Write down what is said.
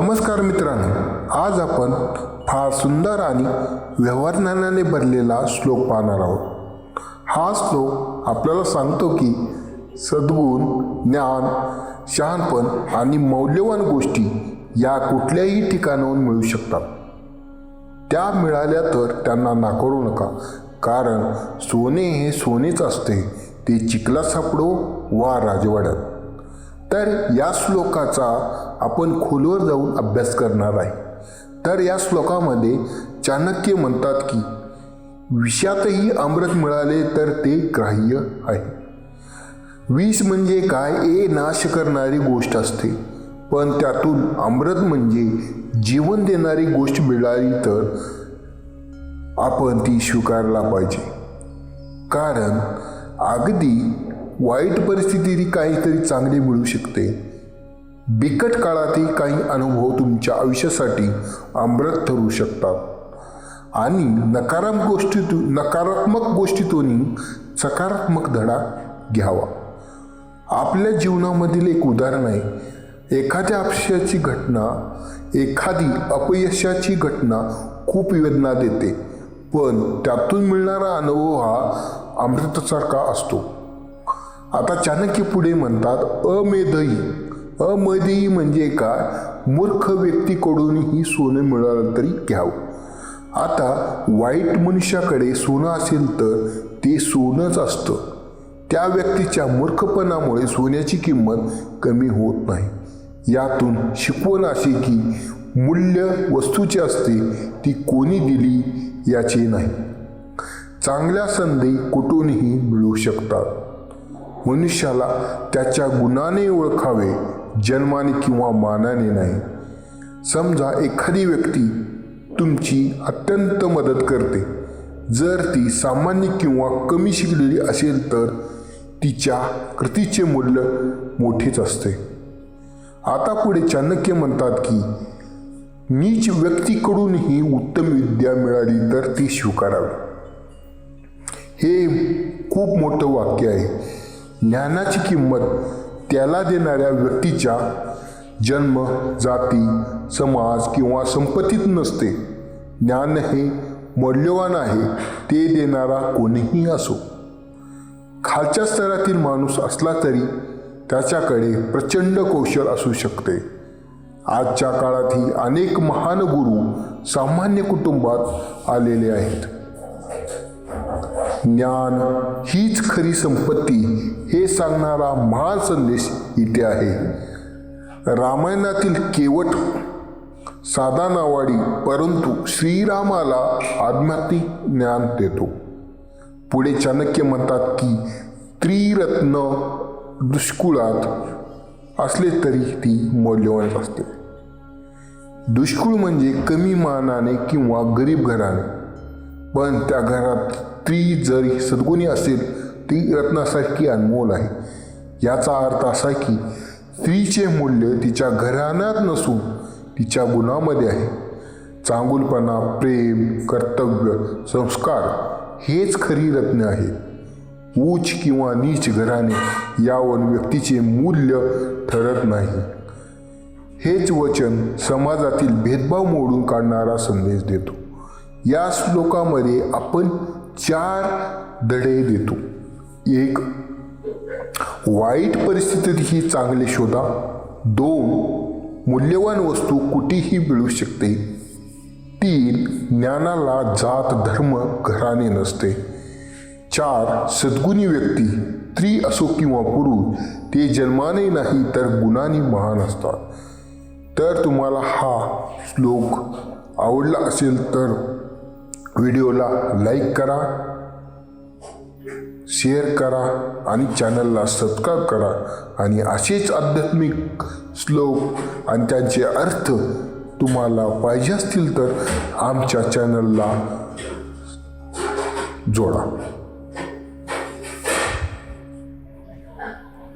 नमस्कार मित्रांनो, आज आपण फार सुंदर आणि व्यवहारज्ञानाने भरलेला श्लोक पाहणार आहोत। हा श्लोक आपल्याला सांगतो की सद्गुण, ज्ञान, शहाणपण आणि मौल्यवान गोष्टी या कुठल्याही ठिकाणाहून मिळू शकतात। त्या मिळाल्या तर त्यांना नाकारू नका, कारण सोने हे सोनेच असते, ते चिखलात सापडो वा राजवाड्यात। तर या श्लोकाचा आपण खोलवर जाऊन अभ्यास करणार आहे। तर या श्लोकामध्ये चाणक्य म्हणतात की विषातही अमृत मिळाले तर ते ग्राह्य आहे। विष म्हणजे काय, हे नाश करणारी गोष्ट असते, पण त्यातून अमृत म्हणजे जीवन देणारी गोष्ट मिळाली तर आपण ती स्वीकारला पाहिजे। कारण अगदी वाईट परिस्थितीतही काहीतरी चांगले मिळू शकते। बिकट काळातही काही अनुभव तुमच्या आयुष्यासाठी अमृत ठरू शकतात आणि नकारात्मक गोष्टीतूनही सकारात्मक धडा घ्यावा। आपल्या जीवनामधील एक उदाहरण आहे। एखादी अपयशाची घटना खूप वेदना देते, पण त्यातून मिळणारा अनुभव हा अमृतासारखा असतो। आता चाणक्य पुढे म्हणतात, अमेधई म्हणजे काय, मूर्ख व्यक्तीकडूनही सोनं मिळालं तरी घ्यावं। आता वाईट मनुष्याकडे सोनं असेल तर ते सोनंच असतं। त्या व्यक्तीच्या मूर्खपणामुळे सोन्याची किंमत कमी होत नाही। यातून शिकवण अशी की मूल्य वस्तूचे असते, ती कोणी दिली याचे नाही। चांगल्या संधी कुठूनही मिळू शकतात। मनुष्याला त्याच्या गुणाने ओळखावे, जन्माने किंवा मानाने नाही। समजा एखादी व्यक्ती तुमची अत्यंत मदत करते, जर ती सामान्य किंवा कमी शिकलेली असेल तर तिच्या कृतीचे मूल्य मोठेच असते। आता पुढे चाणक्य म्हणतात की नीच व्यक्तीकडूनही उत्तम विद्या मिळाली तर ती स्वीकारावी। हे खूप मोठं वाक्य आहे। ज्ञानाची किंमत त्याला देणाऱ्या व्यक्तीच्या जन्म, जाती, समाज किंवा संपत्तीत नसते। ज्ञान हे मौल्यवान आहे, ते देणारा कोणीही असो। खालच्या स्तरातील माणूस असला तरी त्याच्याकडे प्रचंड कौशल असू शकते। आजच्या काळातही अनेक महान गुरु सामान्य कुटुंबात आलेले आहेत। ज्ञान हीच खरी संपत्ती हे सांगणारा महान संदेश इथे आहे। रामायणातील केवट साधा नावाडी, परंतु श्रीरामाला आध्यात्मिक ज्ञान देतो। पुढे चाणक्य म्हणतात की त्रिरत्न दुष्कुळात असले तरी ती मौल्यवान असते। दुष्कुळ म्हणजे कमी मानाने किंवा गरीब घराणे, पण त्या घरात स्त्री जरी सद्गुणी असेल ती रत्नासारखी अनमोल आहे। याचा अर्थ असा की स्त्रीचे मूल्य तिच्या घराण्यात नसून तिच्या गुणामध्ये आहे। चांगुलपणा, प्रेम, कर्तव्य, संस्कार हेच खरी रत्ने आहेत। उच्च किंवा नीच घराणे यावर व्यक्तीचे मूल्य ठरत नाही। हेच वचन समाजातील भेदभाव मोडून काढणारा संदेश देतो। या श्लोकामध्ये आपण 4 धडे देतो। 1. वाईट परिस्थितीतही चांगले शोधा। 2. मूल्यवान वस्तू कुठेही मिळू शकते। 3. ज्ञानाला जात, धर्म, घराणे नसते। 4. सद्गुणी व्यक्ती, स्त्री असो किंवा पुरुष, ते जन्माने नाही तर गुणांनी महान असतात। तर तुम्हाला हा श्लोक आवडला असेल तर व्हिडिओला लाईक करा, शेअर करा आणि चॅनलला सबस्क्राईब करा। आणि असेच आध्यात्मिक श्लोक आणि त्यांचे अर्थ तुम्हाला पाहिजे असतील तर आमच्या चॅनलला जोडा।